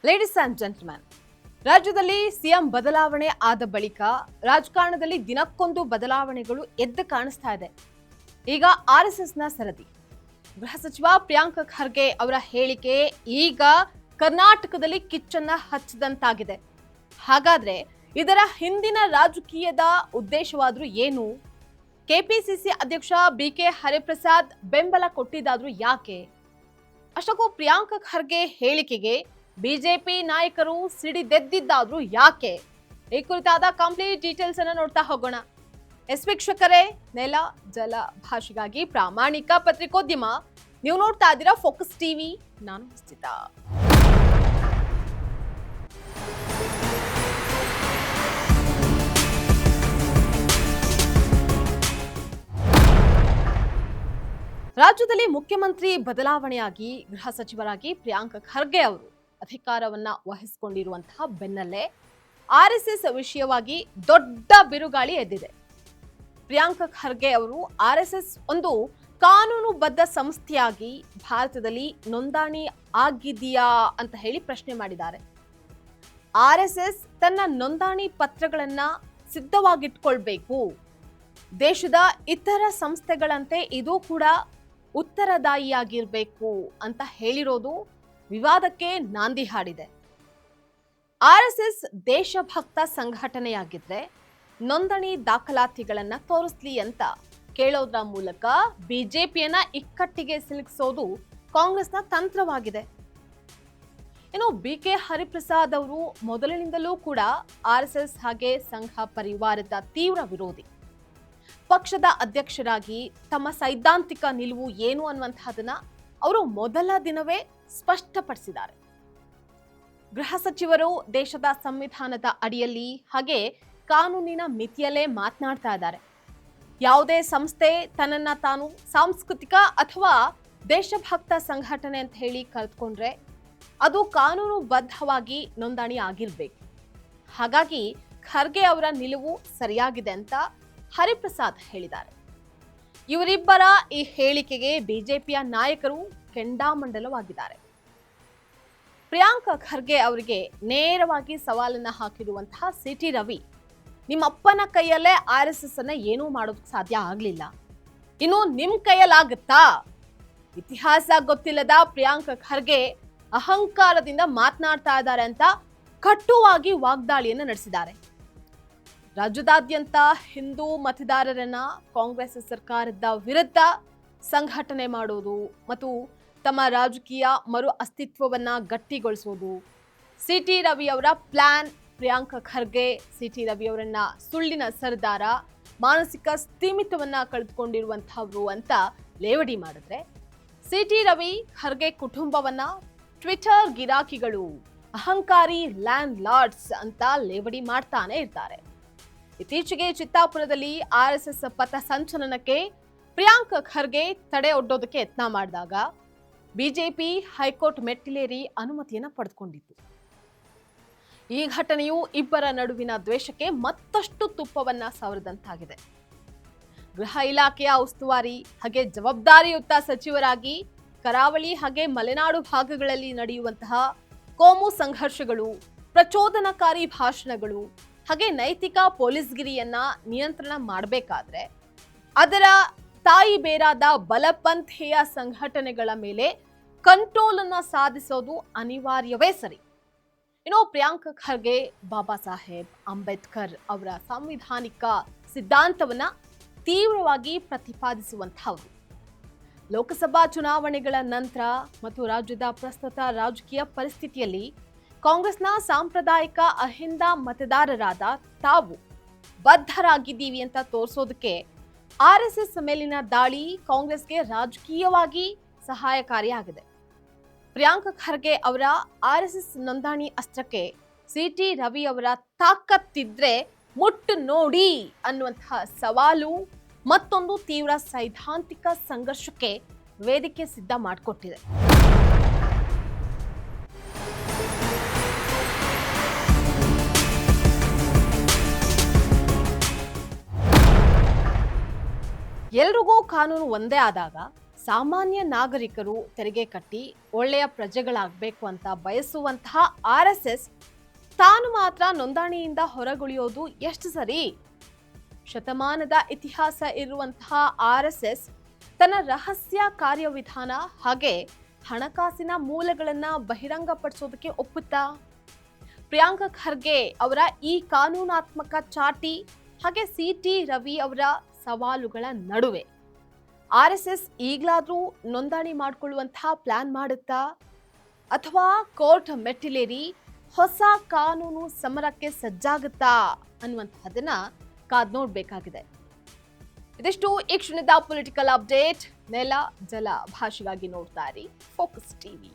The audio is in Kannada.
ಲೇಡೀಸ್ ಅಂಡ್ ಜೆಂಟಲ್ಮನ್, ರಾಜ್ಯದಲ್ಲಿ ಸಿಎಂ ಬದಲಾವಣೆ ಆದ ಬಳಿಕ ರಾಜಕಾರಣದಲ್ಲಿ ದಿನಕ್ಕೊಂದು ಬದಲಾವಣೆಗಳು ಎದ್ದು ಕಾಣಿಸ್ತಾ ಇದೆ. ಈಗ ಆರ್ಎಸ್ಎಸ್ನ ಸರದಿ. ಗೃಹ ಸಚಿವ ಪ್ರಿಯಾಂಕ್ ಖರ್ಗೆ ಅವರ ಹೇಳಿಕೆ ಈಗ ಕರ್ನಾಟಕದಲ್ಲಿ ಕಿಚ್ಚನ್ನ ಹಚ್ಚದಂತಾಗಿದೆ. ಹಾಗಾದ್ರೆ ಇದರ ಹಿಂದಿನ ರಾಜಕೀಯದ ಉದ್ದೇಶವಾದ್ರೂ ಏನು? ಕೆಪಿಸಿಸಿ ಅಧ್ಯಕ್ಷ ಬಿಕೆ ಹರಿಪ್ರಸಾದ್ ಬೆಂಬಲ ಕೊಟ್ಟಿದ್ದಾದ್ರೂ ಯಾಕೆ? ಅಷ್ಟಕ್ಕೂ ಪ್ರಿಯಾಂಕ್ ಖರ್ಗೆ ಹೇಳಿಕೆಗೆ ಬಿಜೆಪಿ ನಾಯಕರು ಸಿಡಿದೆದ್ದಿದ್ದಾದ್ರೂ ಯಾಕೆ? ಈ ಕುರಿತಾದ ಕಂಪ್ಲೀಟ್ ಡೀಟೇಲ್ಸ್ ಅನ್ನ ನೋಡ್ತಾ ಹೋಗೋಣ. ವೀಕ್ಷಕರೇ, ನೆಲ ಜಲ ಭಾಷೆಗಾಗಿ ಪ್ರಾಮಾಣಿಕ ಪತ್ರಿಕೋದ್ಯಮ. ನೀವು ನೋಡ್ತಾ ಇದ್ದೀರಾ ಫೋಕಸ್ ಟಿವಿ. ನಾನು ನಿಶ್ಚಿತ. ರಾಜ್ಯದಲ್ಲಿ ಮುಖ್ಯಮಂತ್ರಿ ಬದಲಾವಣೆಯಾಗಿ ಗೃಹ ಸಚಿವರಾಗಿ ಪ್ರಿಯಾಂಕ್ ಖರ್ಗೆ ಅವರು ಅಧಿಕಾರವನ್ನ ವಹಿಸಿಕೊಂಡಿರುವಂತಹ ಬೆನ್ನಲ್ಲೇ ಆರ್ಎಸ್ಎಸ್ ವಿಷಯವಾಗಿ ದೊಡ್ಡ ಬಿರುಗಾಳಿ ಎದ್ದಿದೆ. ಪ್ರಿಯಾಂಕ್ ಖರ್ಗೆ ಅವರು ಆರ್ಎಸ್ಎಸ್ ಒಂದು ಕಾನೂನುಬದ್ಧ ಸಂಸ್ಥೆಯಾಗಿ ಭಾರತದಲ್ಲಿ ನೋಂದಣಿ ಆಗಿದೆಯಾ ಅಂತ ಹೇಳಿ ಪ್ರಶ್ನೆ ಮಾಡಿದ್ದಾರೆ. ಆರ್ಎಸ್ಎಸ್ ತನ್ನ ನೋಂದಣಿ ಪತ್ರಗಳನ್ನ ಸಿದ್ಧವಾಗಿಟ್ಕೊಳ್ಬೇಕು. ದೇಶದ ಇತರ ಸಂಸ್ಥೆಗಳಂತೆ ಇದು ಕೂಡ ಉತ್ತರದಾಯಿಯಾಗಿರ್ಬೇಕು ಅಂತ ಹೇಳಿರೋದು ವಿವಾದಕ್ಕೆ ನಾಂದಿ ಹಾಡಿದೆ. ಆರ್ಎಸ್ಎಸ್ ದೇಶಭಕ್ತ ಸಂಘಟನೆಯಾಗಿದ್ರೆ ನೋಂದಣಿ ದಾಖಲಾತಿಗಳನ್ನ ತೋರಿಸ್ಲಿ ಅಂತ ಕೇಳೋದ್ರ ಮೂಲಕ ಬಿಜೆಪಿಯನ್ನ ಇಕ್ಕಟ್ಟಿಗೆ ಸಿಲುಕಿಸೋದು ಕಾಂಗ್ರೆಸ್ನ ತಂತ್ರವಾಗಿದೆ. ಇನ್ನು ಬಿಕೆ ಹರಿಪ್ರಸಾದ್ ಅವರು ಮೊದಲಿನಿಂದಲೂ ಕೂಡ ಆರ್ಎಸ್ಎಸ್ ಹಾಗೆ ಸಂಘ ಪರಿವಾರದ ತೀವ್ರ ವಿರೋಧಿ. ಪಕ್ಷದ ಅಧ್ಯಕ್ಷರಾಗಿ ತಮ್ಮ ಸೈದ್ಧಾಂತಿಕ ನಿಲುವು ಏನು ಅನ್ನುವಂತಹದನ್ನ ಅವರು ಮೊದಲ ದಿನವೇ ಸ್ಪಷ್ಟಪಡಿಸಿದ್ದಾರೆ. ಗೃಹ ಸಚಿವರು ದೇಶದ ಸಂವಿಧಾನದ ಅಡಿಯಲ್ಲಿ ಹಾಗೆ ಕಾನೂನಿನ ಮಿತಿಯಲ್ಲೇ ಮಾತನಾಡ್ತಾ ಇದ್ದಾರೆ. ಯಾವುದೇ ಸಂಸ್ಥೆ ತನ್ನನ್ನ ತಾನು ಸಾಂಸ್ಕೃತಿಕ ಅಥವಾ ದೇಶಭಕ್ತ ಸಂಘಟನೆ ಅಂತ ಹೇಳಿ ಕರೆದುಕೊಂಡ್ರೆ ಅದು ಕಾನೂನುಬದ್ಧವಾಗಿ ನೋಂದಣಿ ಆಗಿರ್ಬೇಕು. ಹಾಗಾಗಿ ಖರ್ಗೆ ಅವರ ನಿಲುವು ಸರಿಯಾಗಿದೆ ಅಂತ ಹರಿಪ್ರಸಾದ್ ಹೇಳಿದ್ದಾರೆ. ಇವರಿಬ್ಬರ ಈ ಹೇಳಿಕೆಗೆ ಬಿಜೆಪಿಯ ನಾಯಕರು ಕೆಂಡಾಮಂಡಲವಾಗಿದ್ದಾರೆ. ಪ್ರಿಯಾಂಕ್ ಖರ್ಗೆ ಅವರಿಗೆ ನೇರವಾಗಿ ಸವಾಲನ್ನ ಹಾಕಿರುವಂತಹ ಸಿಟಿ ರವಿ, ನಿಮ್ಮಪ್ಪನ ಕೈಯಲ್ಲೇ ಆರ್ಎಸ್ಎಸ್ ಅನ್ನ ಏನೂ ಮಾಡೋದಕ್ಕೆ ಸಾಧ್ಯ ಆಗ್ಲಿಲ್ಲ, ಇನ್ನು ನಿಮ್ ಕೈಯಲ್ಲಾಗುತ್ತಾ? ಇತಿಹಾಸ ಗೊತ್ತಿಲ್ಲದ ಪ್ರಿಯಾಂಕ್ ಖರ್ಗೆ ಅಹಂಕಾರದಿಂದ ಮಾತನಾಡ್ತಾ ಇದ್ದಾರೆ ಅಂತ ಕಟುವಾಗಿ ವಾಗ್ದಾಳಿಯನ್ನ ನಡೆಸಿದ್ದಾರೆ. ರಾಜ್ಯದಾದ್ಯಂತ ಹಿಂದೂ ಮತದಾರರನ್ನ ಕಾಂಗ್ರೆಸ್ ಸರ್ಕಾರದ ವಿರುದ್ಧ ಸಂಘಟನೆ ಮಾಡೋದು ಮತ್ತು ತಮ್ಮ ರಾಜಕೀಯ ಮರು ಅಸ್ತಿತ್ವವನ್ನ ಗಟ್ಟಿಗೊಳಿಸೋದು ಸಿಟಿ ರವಿ ಅವರ ಪ್ಲಾನ್. ಪ್ರಿಯಾಂಕ್ ಖರ್ಗೆ ಸಿಟಿ ರವಿ ಅವರನ್ನ ಸುಳ್ಳಿನ ಸರ್ದಾರ, ಮಾನಸಿಕ ಸ್ಥಿಮಿತವನ್ನ ಕಳೆದುಕೊಂಡಿರುವಂತಹವ್ರು ಅಂತ ಲೇವಡಿ ಮಾಡಿದ್ರೆ, ಸಿಟಿ ರವಿ ಖರ್ಗೆ ಕುಟುಂಬವನ್ನ ಟ್ವಿಟರ್ ಗಿರಾಕಿಗಳು, ಅಹಂಕಾರಿ ಲ್ಯಾಂಡ್ ಲಾರ್ಡ್ಸ್ ಅಂತ ಲೇವಡಿ ಮಾಡ್ತಾನೆ ಇರ್ತಾರೆ. ಇತ್ತೀಚೆಗೆ ಚಿತ್ತಾಪುರದಲ್ಲಿ ಆರ್ಎಸ್ಎಸ್ ಪಥ ಸಂಚಲನಕ್ಕೆ ಪ್ರಿಯಾಂಕ್ ಖರ್ಗೆ ತಡೆ ಒಡ್ಡೋದಕ್ಕೆ ಯತ್ನ ಮಾಡಿದಾಗ ಬಿಜೆಪಿ ಹೈಕೋರ್ಟ್ ಮೆಟ್ಟಿಲೇರಿ ಅನುಮತಿಯನ್ನ ಪಡೆದುಕೊಂಡಿತ್ತು. ಈ ಘಟನೆಯು ಇಬ್ಬರ ನಡುವಿನ ದ್ವೇಷಕ್ಕೆ ಮತ್ತಷ್ಟು ತುಪ್ಪವನ್ನ ಸವರಿದಂತಾಗಿದೆ. ಗೃಹ ಇಲಾಖೆಯ ಉಸ್ತುವಾರಿ ಹಾಗೆ ಜವಾಬ್ದಾರಿಯುತ ಸಚಿವರಾಗಿ ಕರಾವಳಿ ಹಾಗೆ ಮಲೆನಾಡು ಭಾಗಗಳಲ್ಲಿ ನಡೆಯುವಂತಹ ಕೋಮು ಸಂಘರ್ಷಗಳು, ಪ್ರಚೋದನಕಾರಿ ಭಾಷಣಗಳು ಹಾಗೆ ನೈತಿಕ ಪೊಲೀಸ್ಗಿರಿಯನ್ನ ನಿಯಂತ್ರಣ ಮಾಡಬೇಕಾದ್ರೆ ಅದರ ತಾಯಿ ಬೇರಾದ ಬಲಪಂಥೀಯ ಸಂಘಟನೆಗಳ ಮೇಲೆ ಕಂಟ್ರೋಲ್ ಅನ್ನ ಸಾಧಿಸೋದು ಅನಿವಾರ್ಯವೇ ಸರಿ. ಇನ್ನು ಪ್ರಿಯಾಂಕ್ ಖರ್ಗೆ ಬಾಬಾ ಸಾಹೇಬ್ ಅಂಬೇಡ್ಕರ್ ಅವರ ಸಾಂವಿಧಾನಿಕ ಸಿದ್ಧಾಂತವನ್ನ ತೀವ್ರವಾಗಿ ಪ್ರತಿಪಾದಿಸುವಂತಹವರು. ಲೋಕಸಭಾ ಚುನಾವಣೆಗಳ ನಂತರ ಮತ್ತು ರಾಜ್ಯದ ಪ್ರಸ್ತುತ ರಾಜಕೀಯ ಪರಿಸ್ಥಿತಿಯಲ್ಲಿ ಕಾಂಗ್ರೆಸ್ನ ಸಾಂಪ್ರದಾಯಿಕ ಅಹಿಂದ ಮತದಾರರಾದ ತಾವು ಬದ್ಧರಾಗಿದ್ದೀವಿ ಅಂತ ತೋರಿಸೋದಕ್ಕೆ ಆರ್ಎಸ್ಎಸ್ ಮೇಲಿನ ದಾಳಿ ಕಾಂಗ್ರೆಸ್ಗೆ ರಾಜಕೀಯವಾಗಿ ಸಹಾಯಕಾರಿಯಾಗಿದೆ. ಪ್ರಿಯಾಂಕ್ ಖರ್ಗೆ ಅವರ ಆರ್ಎಸ್ಎಸ್ ನೋಂದಣಿ ಅಸ್ತ್ರಕ್ಕೆ ಸಿಟಿ ರವಿ ಅವರ ತಾಕತ್ತಿದ್ರೆ ಮುಟ್ಟು ನೋಡಿ ಅನ್ನುವಂತಹ ಸವಾಲು ಮತ್ತೊಂದು ತೀವ್ರ ಸೈದ್ಧಾಂತಿಕ ಸಂಘರ್ಷಕ್ಕೆ ವೇದಿಕೆ ಸಿದ್ಧ ಮಾಡಿಕೊಟ್ಟಿದೆ. ಎಲ್ರಿಗೂ ಕಾನೂನು ಒಂದೇ ಆದಾಗ ಸಾಮಾನ್ಯ ನಾಗರಿಕರು ತೆರಿಗೆ ಕಟ್ಟಿ ಒಳ್ಳೆಯ ಪ್ರಜೆಗಳಾಗಬೇಕು ಅಂತ ಬಯಸುವಂತಹ RSS ತಾನು ಮಾತ್ರ ನೋಂದಣಿಯಿಂದ ಹೊರಗುಳಿಯೋದು ಎಷ್ಟು ಸರಿ? ಶತಮಾನದ ಇತಿಹಾಸ ಇರುವಂತಹ RSS ತನ್ನ ರಹಸ್ಯ ಕಾರ್ಯವಿಧಾನ ಹಾಗೆ ಹಣಕಾಸಿನ ಮೂಲಗಳನ್ನ ಬಹಿರಂಗಪಡಿಸೋದಕ್ಕೆ ಒಪ್ಪುತ್ತಾ? ಪ್ರಿಯಾಂಕ ಖರ್ಗೆ ಅವರ ಈ ಕಾನೂನಾತ್ಮಕ ಚಾಟಿ ಹಾಗೆ CT ರವಿ ಅವರ ಸವಾಲುಗಳ ನಡುವೆ RSS ಈಗಲಾದ್ರೂ ನೋಂದಣಿ ಮಾಡಿಕೊಳ್ಳುವಂತಹ ಪ್ಲಾನ್ ಮಾಡುತ್ತಾ ಅಥವಾ ಕೋರ್ಟ್ ಮೆಟ್ಟಿಲೇರಿ ಹೊಸ ಕಾನೂನು ಸಮರಕ್ಕೆ ಸಜ್ಜಾಗುತ್ತಾ ಅನ್ನುವಂತಹದನ್ನ ಕಾದ್ ನೋಡ್ಬೇಕಾಗಿದೆ. ಇದಿಷ್ಟು ಈ ಕ್ಷಣದ ಪೊಲಿಟಿಕಲ್ ಅಪ್ಡೇಟ್. ನೆಲ ಜಲ ಭಾಷೆಗಾಗಿ ನೋಡ್ತಾ ಇರಿ ಫೋಕಸ್ ಟಿವಿ.